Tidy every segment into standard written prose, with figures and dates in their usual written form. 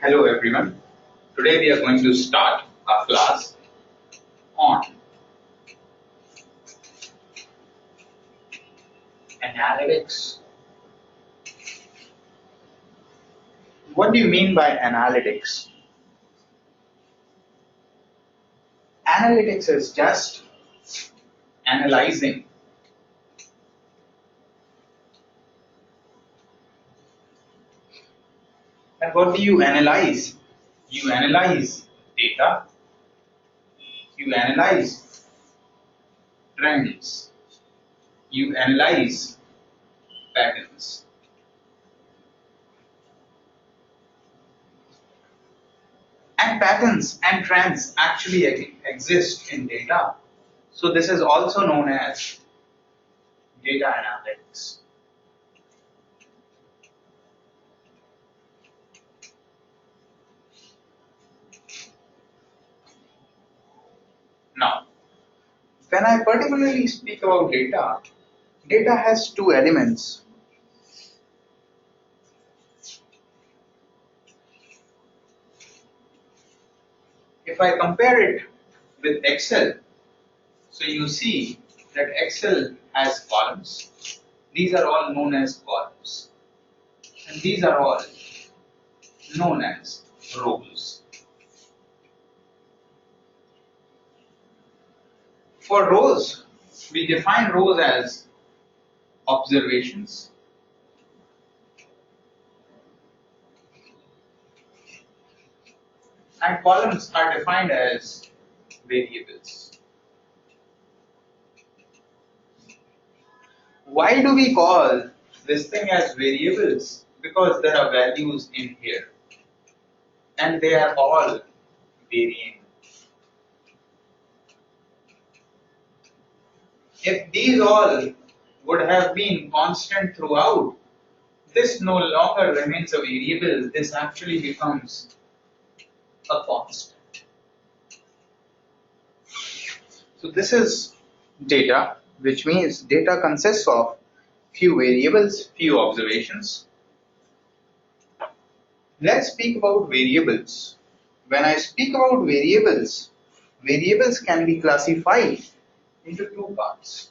Hello everyone. Today we are going to start a class on analytics. What do you mean by analytics? Analytics is just analyzing. And what do you analyze? You analyze data, you analyze trends, you analyze patterns. And patterns and trends actually exist in data. So this is also known as data analytics. Now, when I particularly speak about data, data has two elements. If I compare it with Excel, so you see that Excel has columns. These are all known as columns. And these are all known as rows. For rows, we define rows as observations, and columns are defined as variables. Why do we call this thing as variables? Because there are values in here and they are all varying. If these all would have been constant throughout, this no longer remains a variable, this actually becomes a constant. So this is data, which means data consists of few variables, few observations. Let's speak about variables. When I speak about variables, variables can be classified into two parts.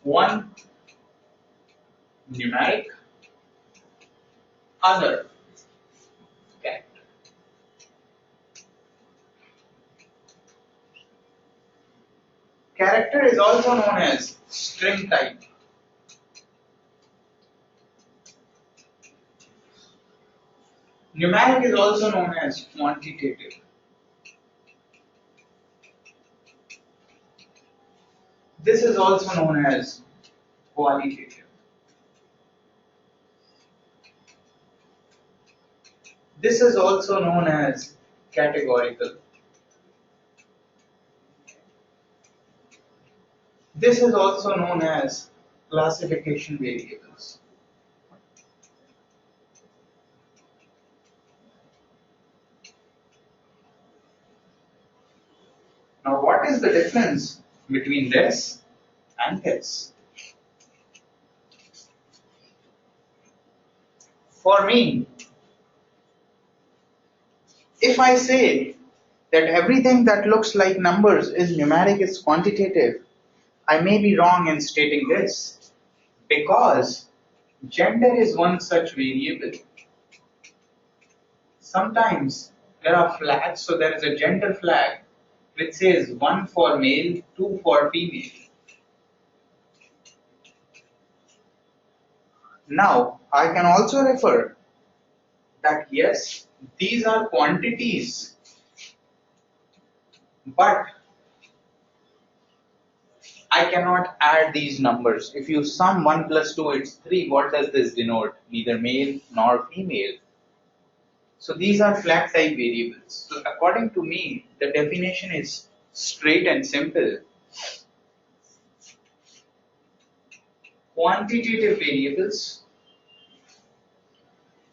One numeric, other character. Character is also known as string type. Numeric is also known as quantitative. This is also known as qualitative. This is also known as categorical. This is also known as classification variables. Now, what is the difference between this and this? For me, if I say that everything that looks like numbers is numeric, is quantitative, I may be wrong in stating this because gender is one such variable. Sometimes there are flags, so there is a gender flag which says 1 for male, 2 for female. Now, I can also refer that yes, these are quantities, but I cannot add these numbers. If you sum 1 plus 2, it's 3. What does this denote? Neither male nor female. So these are flag type variables. So according to me, the definition is straight and simple. Quantitative variables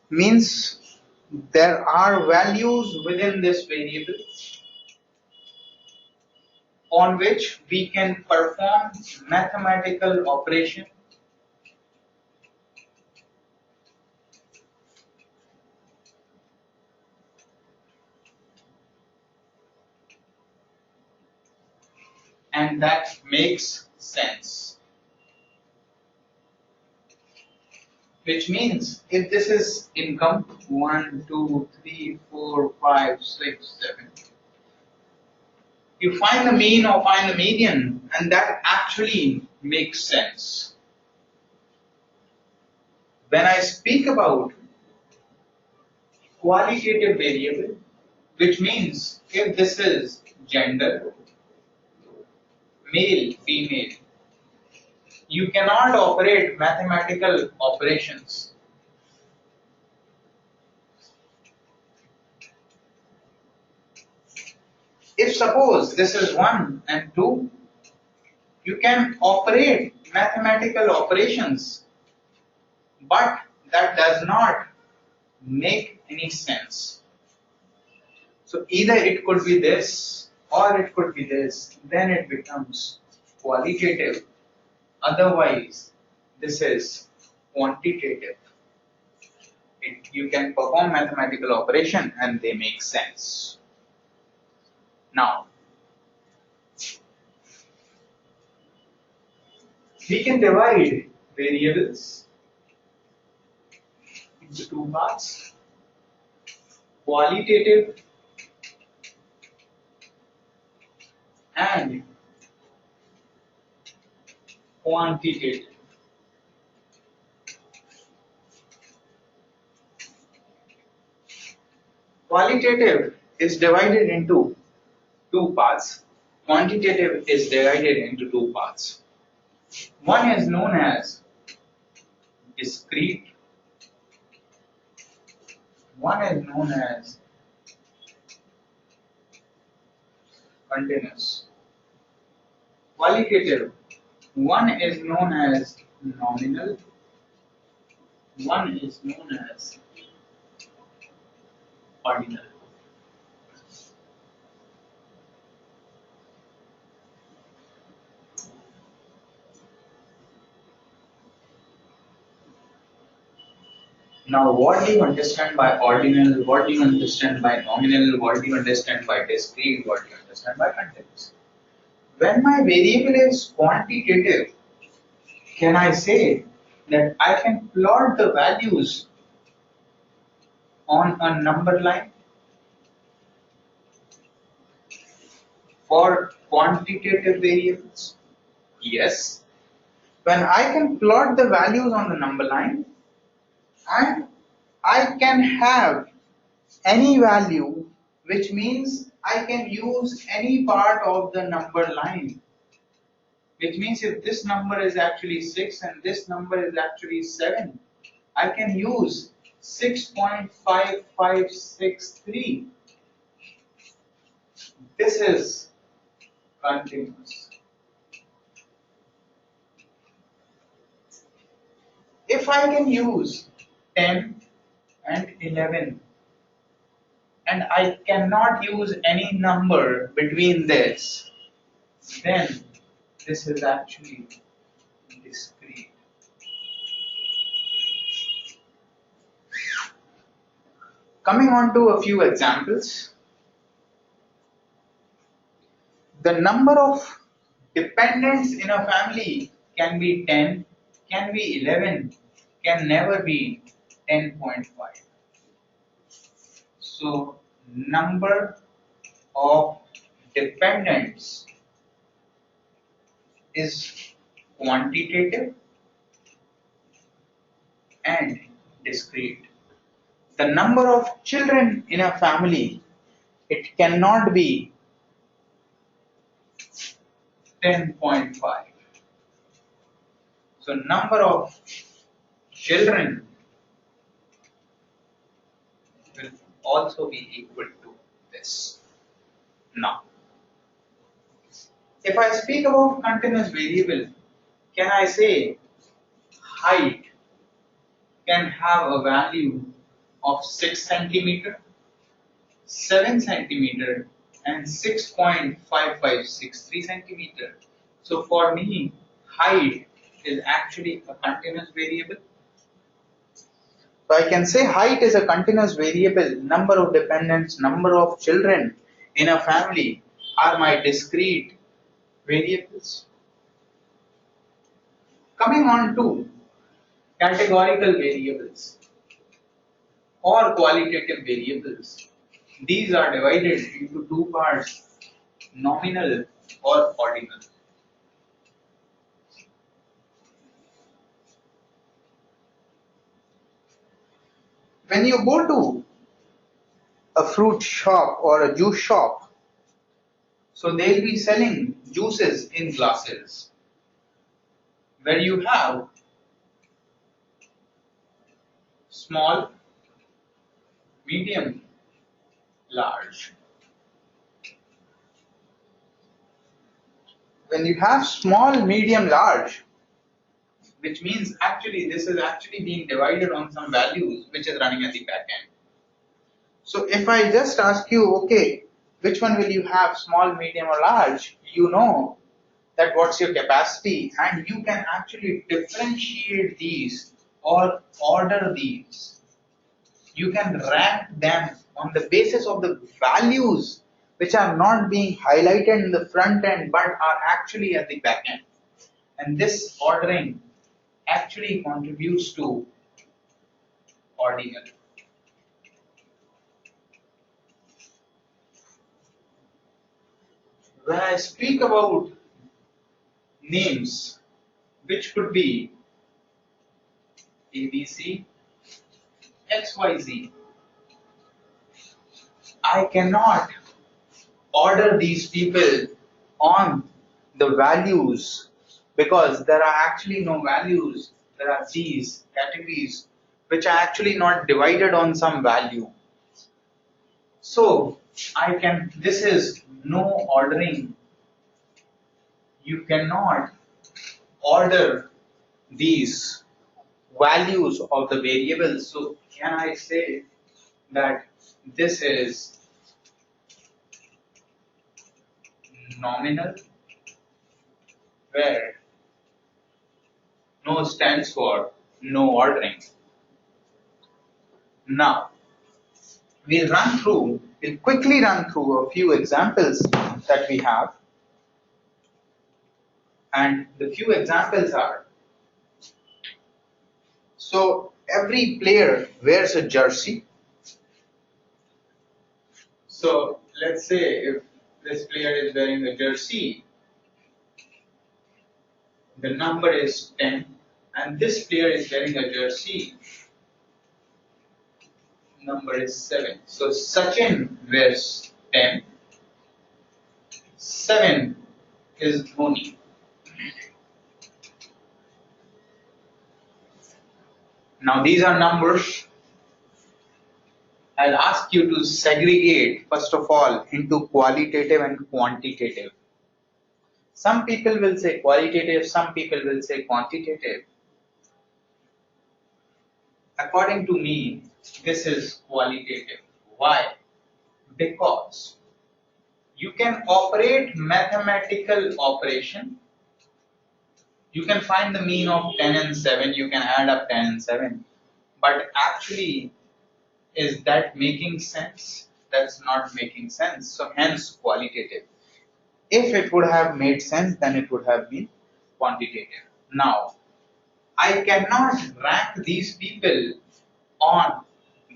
means there are values within this variable on which we can perform mathematical operation and that makes sense. Which means if this is income 1, 2, 3, 4, 5, 6, 7, you find the mean or find the median, and that actually makes sense. When I speak about qualitative variable, which means if this is gender, male, female, you cannot operate mathematical operations. If suppose this is 1 and 2, you can operate mathematical operations, but that does not make any sense. So either it could be this or it could be this, then it becomes qualitative. Otherwise, this is quantitative. You can perform mathematical operation and they make sense. Now, we can divide variables into two parts: qualitative and quantitative. Qualitative is divided into two parts. Quantitative is divided into two parts. One is known as discrete. One is known as continuous. Qualitative. One is known as nominal. One is known as ordinal. Now, what do you understand by ordinal? What do you understand by nominal? What do you understand by discrete? What do you understand by continuous? When my variable is quantitative, can I say that I can plot the values on a number line? For quantitative variables? Yes. When I can plot the values on the number line, and I can have any value, which means I can use any part of the number line. Which means if this number is actually 6 and this number is actually 7, I can use 6.5563. This is continuous. If I can use 10 and 11 and I cannot use any number between this, then this is actually discrete. Coming on to a few examples. The number of dependents in a family can be 10, can be 11, can never be 10.5. So, number of dependents is quantitative and discrete. The number of children in a family, it cannot be 10.5. So number of children will also be equal to this. Now, if I speak about continuous variable, can I say height can have a value of 6 centimeter, 7 centimeter and 6.5563 centimeter. So for me, height is actually a continuous variable. So I can say height is a continuous variable. Number of dependents, number of children in a family are my discrete variables. Coming on to categorical variables or qualitative variables. These are divided into two parts, nominal or ordinal. When you go to a fruit shop or a juice shop, so they'll be selling juices in glasses where you have small, medium, large. When you have small, medium, large, which means actually this is actually being divided on some values which is running at the back end. So if I just ask you, okay, which one will you have, small, medium or large, you know that what's your capacity, and you can actually differentiate these or order these. You can rank them on the basis of the values which are not being highlighted in the front end but are actually at the back end. And this ordering actually contributes to ordinal. When I speak about names, which could be ABC, XYZ, I cannot order these people on the values because there are actually no values. There are these categories which are actually not divided on some value. So this is no ordering. You cannot order these values of the variables. So can I say that this is nominal, where no stands for no ordering. Now we'll quickly run through a few examples that we have, and the few examples are, so every player wears a jersey. So let's say if this player is wearing a jersey, the number is 10, and this player is wearing a jersey, number is 7. So Sachin wears 10, 7 is Dhoni. Now these are numbers. I'll ask you to segregate first of all into qualitative and quantitative. Some people will say qualitative, some people will say quantitative. According to me, this is qualitative. Why? Because you can operate mathematical operation. You can find the mean of 10 and 7, you can add up 10 and 7. But actually, is that making sense? That's not making sense. So hence qualitative. If it would have made sense, then it would have been quantitative. Now, I cannot rank these people on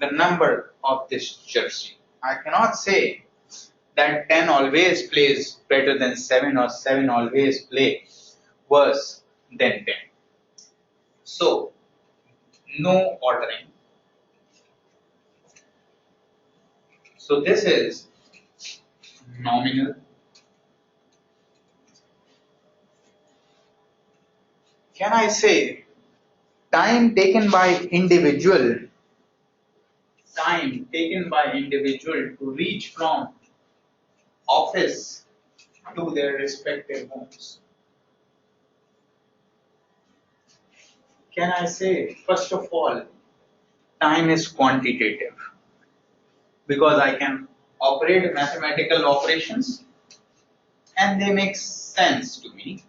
the number of this jersey. I cannot say that 10 always plays better than 7 or 7 always plays worse than 10. So, no ordering. So this is nominal. Can I say time taken by individual to reach from office to their respective homes? Can I say, first of all, time is quantitative because I can operate mathematical operations and they make sense to me.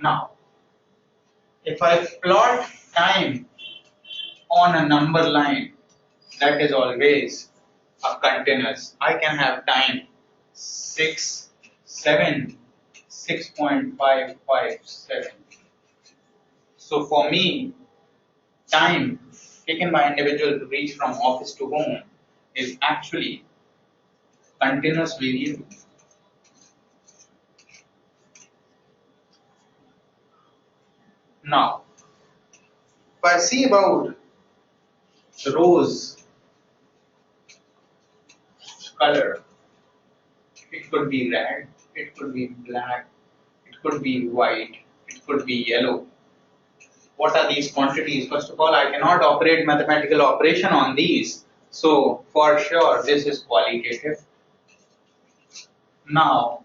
Now, if I plot time on a number line that is always a continuous, I can have time 6, 7, 6.557. So for me, time taken by individual to reach from office to home is actually continuous variable. Now, if I see about the rose color, it could be red, it could be black, it could be white, it could be yellow. What are these quantities? First of all, I cannot operate mathematical operation on these. So for sure, this is qualitative. Now,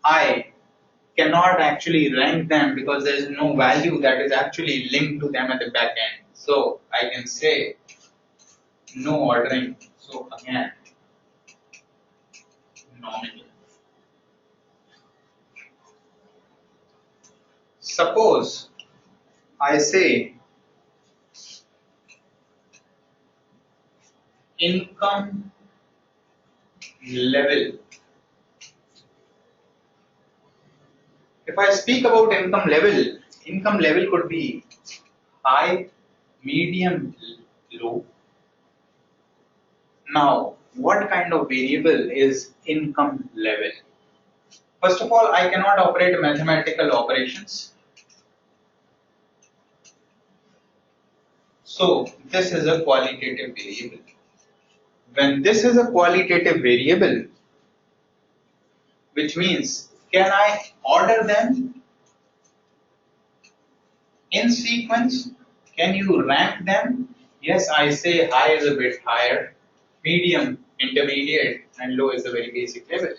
I cannot actually rank them because there is no value that is actually linked to them at the back end. So I can say no ordering. So again, nominal. Suppose I say income level. If I speak about income level could be high, medium, low. Now, what kind of variable is income level? First of all, I cannot operate mathematical operations. So, this is a qualitative variable. When this is a qualitative variable, which means, can I order them in sequence? Can you rank them? Yes, I say high is a bit higher, medium, intermediate, and low is a very basic level.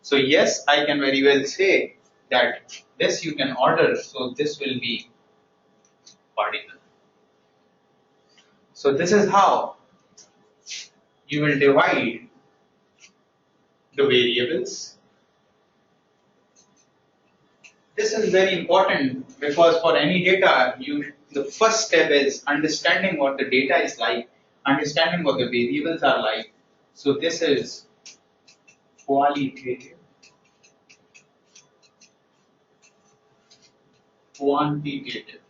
So yes, I can very well say that this you can order, so this will be particle. So this is how you will divide the variables. This is very important because for any data, the first step is understanding what the data is like, understanding what the variables are like. So this is qualitative, quantitative.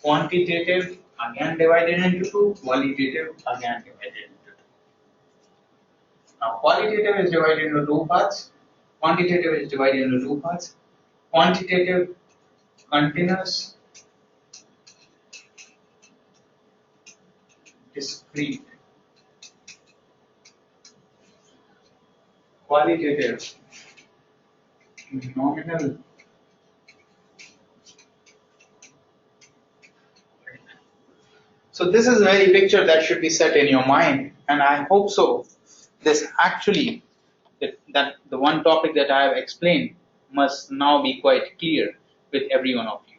Quantitative again divided into two, qualitative again divided into two. Now qualitative is divided into two parts, quantitative is divided into two parts. Quantitative, continuous, discrete. Qualitative, nominal, so this is a very picture that should be set in your mind, and I hope so. This actually, that the one topic that I have explained must now be quite clear with every one of you.